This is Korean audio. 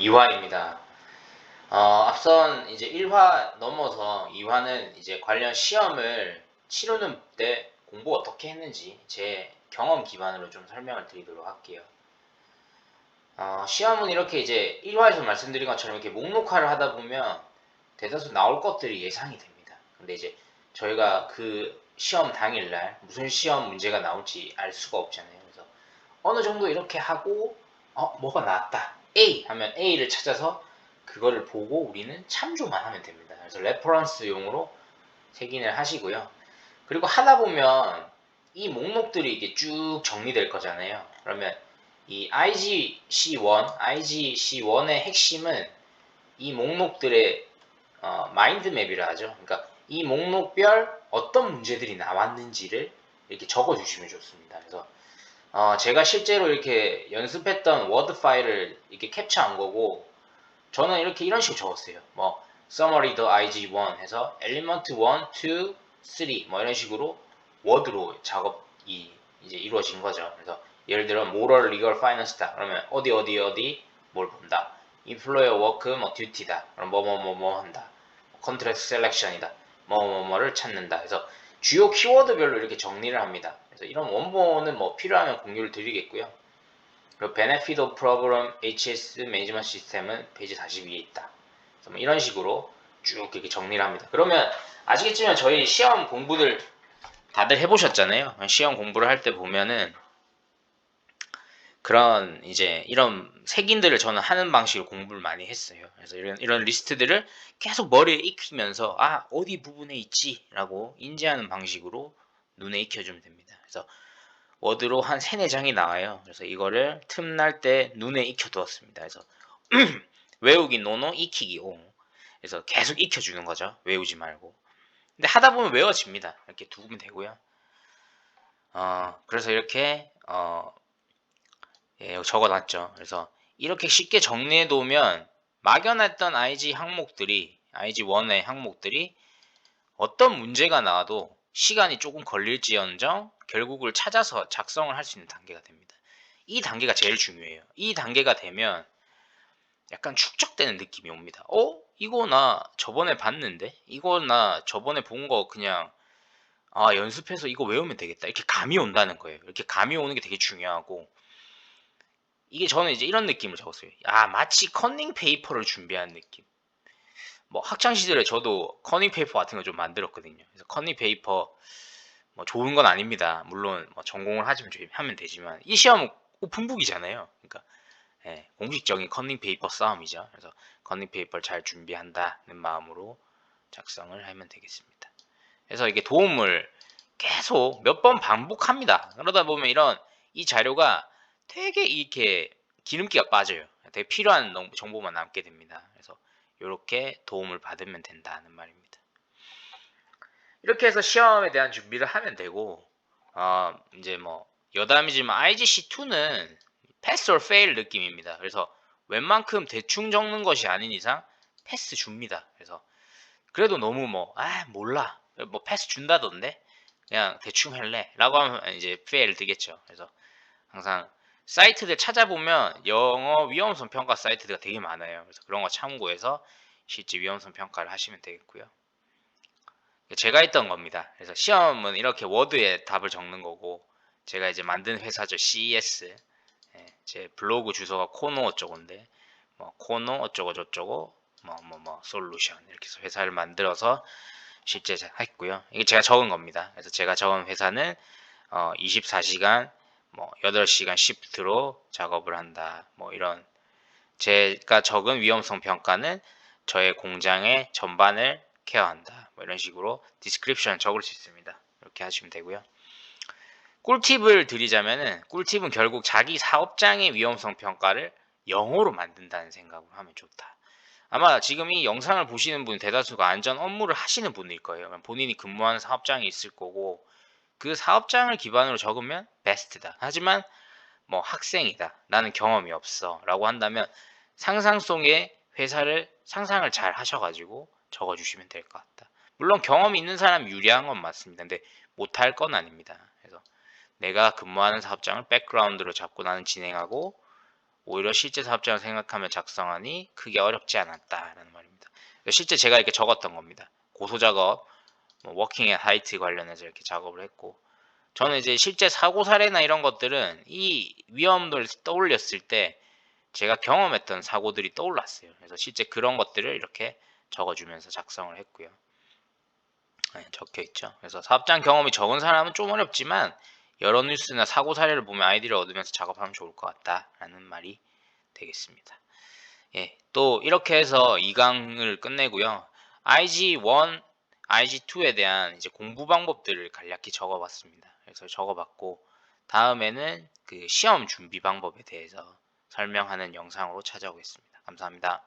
2화입니다. 앞선 이제 1화 넘어서 2화는 이제 관련 시험을 치르는 때 공부 어떻게 했는지 제 경험 기반으로 좀 설명을 드리도록 할게요. 시험은 이렇게 이제 1화에서 말씀드린 것처럼 이렇게 목록화를 하다 보면 대다수 나올 것들이 예상이 됩니다. 근데 이제 저희가 그 시험 당일날 무슨 시험 문제가 나올지 알 수가 없잖아요. 그래서 어느 정도 이렇게 하고 뭐가 나왔다. A 하면 A를 찾아서 그거를 보고 우리는 참조만 하면 됩니다. 그래서 레퍼런스용으로 색인을 하시고요. 그리고 하다 보면 이 목록들이 이게 쭉 정리될 거잖아요. 그러면 이 IGC1의 핵심은 이 목록들의 마인드맵이라 하죠. 그러니까 이 목록별 어떤 문제들이 나왔는지를 이렇게 적어주시면 좋습니다. 그래서 제가 실제로 이렇게 연습했던 워드 파일을 이렇게 캡처한 거고, 저는 이렇게 이런 식으로 적었어요. 뭐 summary the IG1 해서 element 1, 2, 3 뭐 이런 식으로 워드로 작업이 이제 이루어진 거죠. 그래서 예를 들어 moral, legal, finance다. 그러면 어디 뭘 본다. employer work 뭐 duty다. 그럼 뭐 한다. contract selection이다. 뭐를 찾는다. 그래서 주요 키워드별로 이렇게 정리를 합니다. 그래서 이런 원본은 뭐 필요하면 공유를 드리겠고요. 그리고 Benefit of Program HS Management System은 페이지 42에 있다. 뭐 이런 식으로 쭉 이렇게 정리를 합니다. 그러면 아시겠지만 저희 시험 공부들 다들 해보셨잖아요. 시험 공부를 할 때 보면은 그런 이제 이런 색인들을 저는 하는 방식으로 공부를 많이 했어요. 그래서 이런 리스트들을 계속 머리에 익히면서 어디 부분에 있지라고 인지하는 방식으로 눈에 익혀주면 됩니다. 그래서 워드로 한 3, 4장이 나와요. 그래서 이거를 틈날 때 눈에 익혀두었습니다. 그래서 외우기 노노, 익히기 오. 그래서 계속 익혀주는 거죠. 외우지 말고. 근데 하다 보면 외워집니다. 이렇게 두면 되고요. 그래서 이렇게 적어놨죠. 그래서 이렇게 쉽게 정리해 놓으면 막연했던 IG1의 항목들이 어떤 문제가 나와도 시간이 조금 걸릴지언정 결국을 찾아서 작성을 할 수 있는 단계가 됩니다. 이 단계가 제일 중요해요. 이 단계가 되면 약간 축적되는 느낌이 옵니다. 이거 나 저번에 봤는데? 이거 나 저번에 본 거 그냥 연습해서 이거 외우면 되겠다. 이렇게 감이 온다는 거예요. 이렇게 감이 오는 게 되게 중요하고, 이게 저는 이제 이런 느낌을 적었어요. 마치 커닝 페이퍼를 준비한 느낌. 뭐 학창 시절에 저도 커닝 페이퍼 같은 거 좀 만들었거든요. 그래서 커닝 페이퍼 뭐 좋은 건 아닙니다. 물론 뭐 전공을 하면 되지만 이 시험은 오픈북이잖아요. 그러니까 공식적인 커닝 페이퍼 싸움이죠. 그래서 커닝 페이퍼를 잘 준비한다는 마음으로 작성을 하면 되겠습니다. 그래서 이게 도움을 계속 몇 번 반복합니다. 그러다 보면 이 자료가 되게 이렇게 기름기가 빠져요. 되게 필요한 정보만 남게 됩니다. 그래서 이렇게 도움을 받으면 된다는 말입니다. 이렇게 해서 시험에 대한 준비를 하면 되고, 이제 뭐 여담이지만 IGC2는 패스 or fail 느낌입니다. 그래서 웬만큼 대충 적는 것이 아닌 이상 패스 줍니다. 그래서 그래도 너무 몰라, 뭐 패스 준다던데 그냥 대충 할래 라고 하면 이제 fail 되겠죠. 그래서 항상 사이트들 찾아보면 영어 위험성 평가 사이트가 되게 많아요. 그래서 그런 거 참고해서 실제 위험성 평가를 하시면 되겠고요. 제가 했던 겁니다. 그래서 시험은 이렇게 워드에 답을 적는 거고, 제가 이제 만든 회사죠. CES. 제 블로그 주소가 코노 어쩌고인데, 뭐 코노 어쩌고 저쩌고 뭐 솔루션 이렇게 해서 회사를 만들어서 실제 했고요. 이게 제가 적은 겁니다. 그래서 제가 적은 회사는 24시간 뭐 8시간 시프트로 작업을 한다. 뭐 이런 제가 적은 위험성 평가는 저의 공장의 전반을 케어한다. 뭐 이런 식으로 디스크립션 적을 수 있습니다. 이렇게 하시면 되고요. 꿀팁을 드리자면은, 꿀팁은 결국 자기 사업장의 위험성 평가를 영어로 만든다는 생각으로 하면 좋다. 아마 지금 이 영상을 보시는 분 대다수가 안전 업무를 하시는 분일 거예요. 본인이 근무하는 사업장이 있을 거고, 그 사업장을 기반으로 적으면 베스트다. 하지만 뭐 학생이다, 나는 경험이 없어 라고 한다면 상상 속의 회사를 상상을 잘 하셔가지고 적어주시면 될 것 같다. 물론 경험이 있는 사람이 유리한 건 맞습니다. 근데 못할 건 아닙니다. 그래서 내가 근무하는 사업장을 백그라운드로 잡고 나는 진행하고, 오히려 실제 사업장을 생각하며 작성하니 크게 어렵지 않았다라는 말입니다. 실제 제가 이렇게 적었던 겁니다. 고소 작업, 워킹 앳 하이트 관련해서 이렇게 작업을 했고, 저는 이제 실제 사고 사례나 이런 것들은 이 위험을 떠올렸을 때 제가 경험했던 사고들이 떠올랐어요. 그래서 실제 그런 것들을 이렇게 적어주면서 작성을 했고요. 네, 적혀 있죠. 그래서 사업장 경험이 적은 사람은 좀 어렵지만 여러 뉴스나 사고 사례를 보면 아이디어를 얻으면서 작업하면 좋을 것 같다라는 말이 되겠습니다. 예, 또 이렇게 해서 2강을 끝내고요. IG1, IG2에 대한 이제 공부 방법들을 간략히 적어봤습니다. 그래서 적어봤고, 다음에는 그 시험 준비 방법에 대해서 설명하는 영상으로 찾아오겠습니다. 감사합니다.